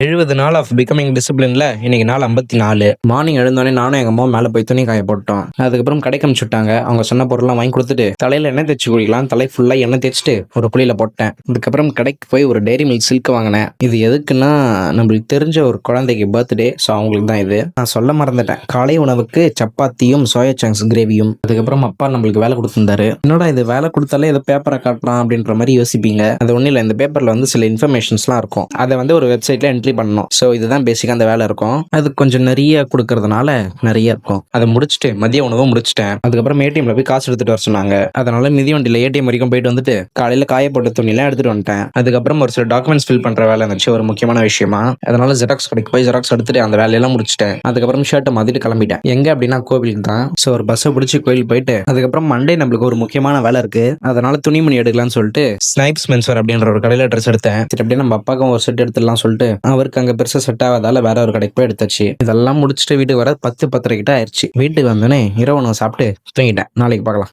70 நாள் of becoming டிசிப்ளின்ல இன்னைக்கு நாள் 54. மார்னிங் எழுந்தோடனே நானும் எங்க அம்மா மேல போய் துணி காய போட்டோம். அதுக்கப்புறம் கடைக்கு அனுப்பிச்சுட்டாங்க. அவங்க சொன்ன பொருள்லாம் வாங்கி கொடுத்துட்டு தலையில எண்ணெய் தேய்ச்சி குளிக்கலாம், தலை ஃபுல்லா எண்ணெய் தேய்ச்சிட்டு ஒரு குளியில போட்டேன். அதுக்கப்புறம் கடைக்கு போய் ஒரு டைரி மில்க் சில்க் வாங்கினேன். இது எதுக்குன்னா நம்மளுக்கு தெரிஞ்ச ஒரு குழந்தைக்கு பர்த்டே, ஸோ அவங்களுக்கு தான் இது. நான் சொல்ல மறந்துட்டேன், காலை உணவுக்கு சப்பாத்தியும் சோயா சங்க்ஸ் கிரேவியும். அதுக்கப்புறம் அப்பா நம்மளுக்கு வேலை கொடுத்துருந்தாரு. என்னடா இது வேலை கொடுத்தாலே ஏதோ பேப்பரை காட்டுறான் அப்படின்ற மாதிரி யோசிப்பீங்க. அது ஒன்றும் இல்லை, இந்த பேப்பர்ல வந்து சில இன்ஃபர்மேஷன்ஸ்லாம் இருக்கும். அதை வந்து ஒரு வெப்சைட்ல என்ட்ரி பண்ணணும். ஸோ இதுதான் பேசிக்கா அந்த வேலை இருக்கும். அது கொஞ்சம் நிறைய கொடுக்கறதுனால நிறைய இருக்கும். அதை முடிச்சுட்டு மதிய உணவும் முடிச்சிட்டேன். அதுக்கப்புறம் ஏடிஎம்ல போய் காசு எடுத்துட்டு வர சொன்னாங்க. அதனால மிதிவண்டியில ஏடிஎம் வரைக்கும் போயிட்டு வந்துட்டு காலையில காயப்பட்ட துணியெல்லாம் எடுத்துட்டு வந்துட்டேன். அதுக்கப்புறம் ஒரு சில டாக்குமெண்ட்ஸ் ஃபில் பண்ற வேலை இருந்துச்சு, ஒரு முக்கியமான விஷயமா. அதனால ஜெராக்ஸ் கடைக்கு போய் ஜெராக்ஸ் எடுத்துட்டு அந்த வேலையெல்லாம் முடிச்சிட்டேன். அதுக்கப்புறம் ஷர்ட்டை மாத்திட்டு கிளம்பிட்டேன். எங்க அப்படின்னா கோவிலுக்கு தான். ஸோ ஒரு பஸ்ஸை பிடிச்சி கோயில் போயிட்டு அதுக்கப்புறம் மண்டே நம்மளுக்கு ஒரு முக்கியமான வேலை இருக்கு. அதனால துணிமணி எடுக்கலாம்னு சொல்லிட்டு ஸ்னைப்ஸ் மென்ஸ்வேர் அப்படின்ற ஒரு கடையில ட்ரெஸ் எடுத்தேன். சரி, அப்படியே நம்ம அப்பாவுக்கும் ஒரு செட் எடுத்துடலாம் சொல்லிட்டு அவருக்கு அங்க பெருசா செட் ஆகாதால வேற ஒரு கடைக்கு போய் எடுத்தாச்சு. இதெல்லாம் முடிச்சுட்டு வீட்டுக்கு வர 10 10:30 கிட்ட ஆயிடுச்சு. வீட்டுக்கு வந்தோடனே இரவு உணவு சாப்பிட்டு தூங்கிட்டேன். நாளைக்கு பார்க்கலாம்.